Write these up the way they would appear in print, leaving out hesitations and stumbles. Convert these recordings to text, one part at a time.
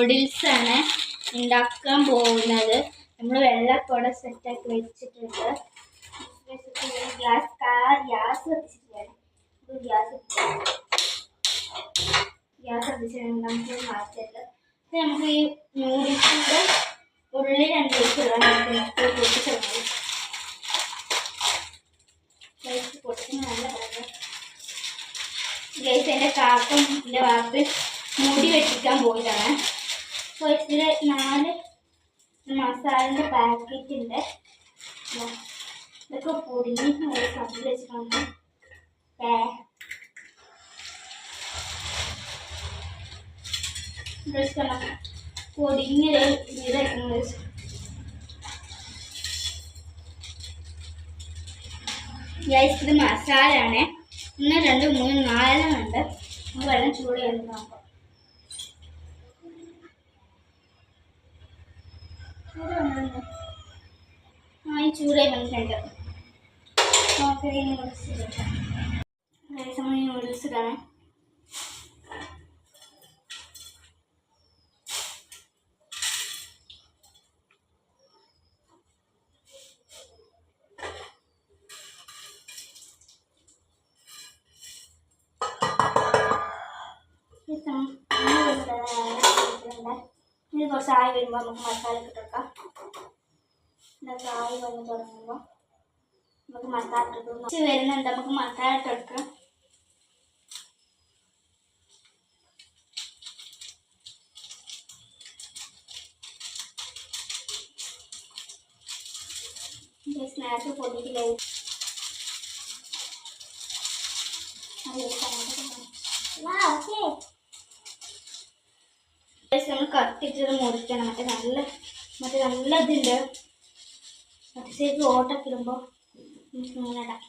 Noodles ആണ് ഉണ്ടാക്കാൻ പോകുന്നത്. നമ്മൾ വെള്ളപ്പൊടെ സെറ്റാക്കി വെച്ചിട്ടുണ്ട്. ഗ്യാസ് കത്തിച്ചിട്ടാണ് ഗ്യാസ് കത്തിച്ചിട്ട് നമുക്ക് മാറ്റിയിട്ട് നമുക്ക് ഈ നൂഡിൽസിൻ്റെ ഉള്ളിൽ രണ്ട് പൊട്ടിച്ച് നല്ല ഗൈസ് എൻ്റെ കാക്കും എൻ്റെ വാക്ക് മുടി വെട്ടിക്കാൻ പോയിട്ടാണ്. അപ്പോൾ ഇതിൽ 4 മസാലൻ്റെ പാക്കറ്റ് ഉണ്ട്. ഇതൊക്കെ പൊടിഞ്ഞ് ഒരു കപ്പിൽ വെച്ചിട്ടുണ്ട്. പൊടിഞ്ഞ് ഇതായിരുന്നു. ഗൈസ് ഇത് മസാലയാണ്. 1 2 3 4 ഉണ്ട്. നമുക്ക് വെള്ളം ചൂട് ചെയ്ത് നോക്കാം. ഈ ചൂടായി വന്നിട്ടുണ്ട്. നൂഡിൽസ് ഇടാണ്. ഇനി കുറച്ച് ആയി വരുമ്പോൾ നമുക്ക് മസാല ഇട്ടെടുക്കാം. ഇതൊക്കെ ആയി വന്ന് തുടങ്ങുമ്പോൾ നമുക്ക് മസാല ഇട്ടെടുക്കും. വരുന്നുണ്ട്, നമുക്ക് മസാല ഇട്ടെടുക്കാം. സ്നാക്സ് പൊടിക്കില്ല. നമ്മൾ കത്തിച്ചത് മുറിക്കണം. മറ്റേ നല്ല ഇതുണ്ട്. മറ്റേ ഓട്ടൊക്കെ ഇടുമ്പോൾ ഇങ്ങനെ ഇടാം.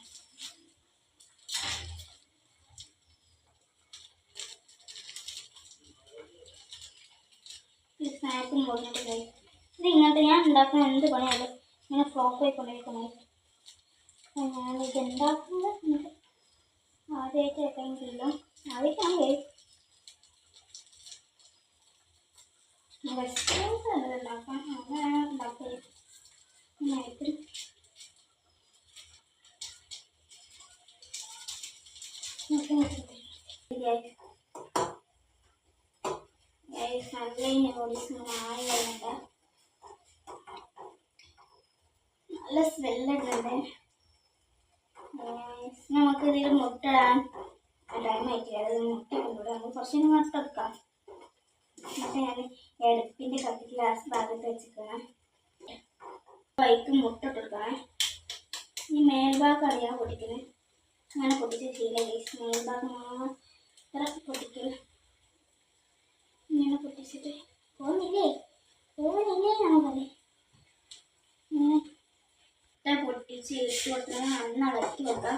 സ്നാക്സും മുറിഞ്ഞിട്ട് ഇത് ഇങ്ങനത്തെ ഞാൻ ഉണ്ടാക്കുന്ന എന്ത് പണിയാലും ഇങ്ങനെ ഫ്ലോപ്പായി കൊണ്ടുപോയിക്കണേ. ഞാനിത് ഉണ്ടാക്കുന്നത് ആദ്യമായിട്ട് വെക്കാമെങ്കില്ല, ആദ്യമായിട്ടാണ് വെജിറ്റബിൾസ് ഉണ്ടാക്കാം. അങ്ങനെയാണ് ഉണ്ടാക്കിയത്. നന്നായിട്ട് നല്ല നൂഡിൽസ് ആയി വരുന്നുണ്ട്. നല്ല സ്മെല്ലുണ്ട്. നമുക്ക് ഇതിൽ മുട്ട ഇടാൻ ടൈം ആയിട്ടില്ല. അത് മുട്ട കൊണ്ടുവിടാം. നമുക്ക് കുറച്ച് മുട്ട എടുക്കാം. എന്നിട്ട് ഞാൻ എടുപ്പിൻ്റെ കത്തി ഗ്ലാസ് ഭാഗത്ത് വെച്ചിരിക്കണം. വൈക്ക് മുട്ട ഇട്ടെടുക്കണേ. ഈ മേൽഭാഗം അറിയാൻ പൊട്ടിക്കണേ. അങ്ങനെ പൊട്ടിച്ച് ശീലം. മേൽഭാഗം മാത്രം പൊട്ടിക്കൽ. ഇങ്ങനെ പൊട്ടിച്ചിട്ട് പോകുന്നില്ലേ ഞാൻ പറയും. ഇങ്ങനെ പൊട്ടിച്ച് ഇട്ട് കൊടുത്താൽ നന്ന ഇളക്കി വെക്കാം.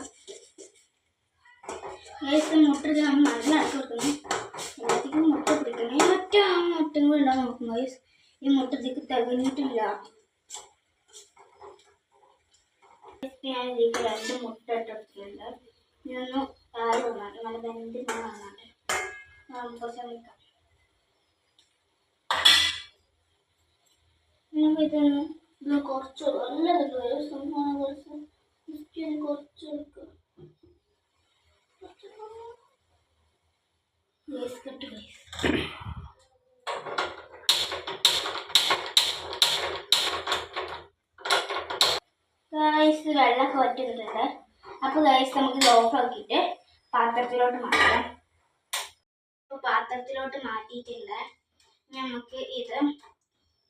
മുട്ട നമ്മൾ നല്ല ഇളക്കി കൊടുക്കണം. എല്ലാത്തിനും മുട്ട പിടിക്കണം. മറ്റ മുട്ടയും കൂടെ ഉണ്ടാകും നോക്കുന്നു. ഈ മുട്ട ഇതിക്ക് തികഞ്ഞിട്ടില്ല. ഞാൻ ഇതിലേക്ക് 2 മുട്ട ഇട്ടെടുത്തിട്ടുണ്ട്. ഇതൊന്ന് ആയി വന്നാട്ടെ. നല്ല വെന്ത് ഞാൻ വന്നാട്ടെ. കുറച്ച് നിൽക്കാം. ഇതൊന്ന് കുറച്ച് നല്ലത് കുറച്ച് എടുക്കുക. ഗൈസ് വെള്ളമൊക്കെ വറ്റിട്ടുണ്ട്. അപ്പോൾ ഗൈസ് നമുക്ക് ഇത് ഓഫ് ആക്കിയിട്ട് പാത്രത്തിലോട്ട് മാറ്റാം. അപ്പോൾ പാത്രത്തിലോട്ട് മാറ്റിയിട്ടുണ്ട്. നമുക്ക് ഇത്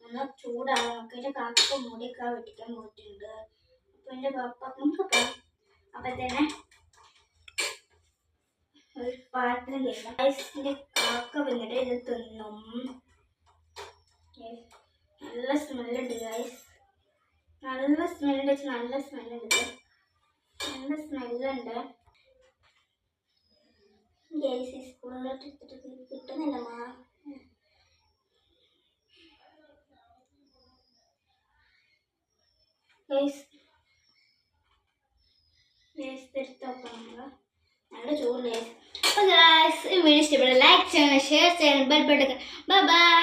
ഒന്ന് ചൂടാണ്. നമുക്ക് കാക്ക മൂടിയൊക്കെ വെട്ടിക്കാൻ പോയിട്ടുണ്ട്. അപ്പോൾ എൻ്റെ നമുക്കപ്പോൾ തന്നെ ഒരു പാത്രം ചെയ്യണം. ഗൈസിൻ്റെ കാക്ക വന്നിട്ട് ഇത് തിന്നും. നല്ല സ്മെല്ലുണ്ട് ഗൈസ്. നല്ല സ്മെല്ലുണ്ട്. നല്ല സ്മെല്ലുണ്ട്. ഗൈസ് സ്കൂളിലോട്ട് എടുത്തിട്ട് കിട്ടുന്നില്ല. ഗൈസ് എടുത്തോക്കാം. നല്ല ചൂട്. അപ്പോൾ ഗൈസ് ഈ വീഡിയോ ഇഷ്ടപ്പെട്ട ലൈക്ക് ചെയ്യണം, ഷെയർ ചെയ്യണം, ബെൽ ബട്ടൺ. Bye bye.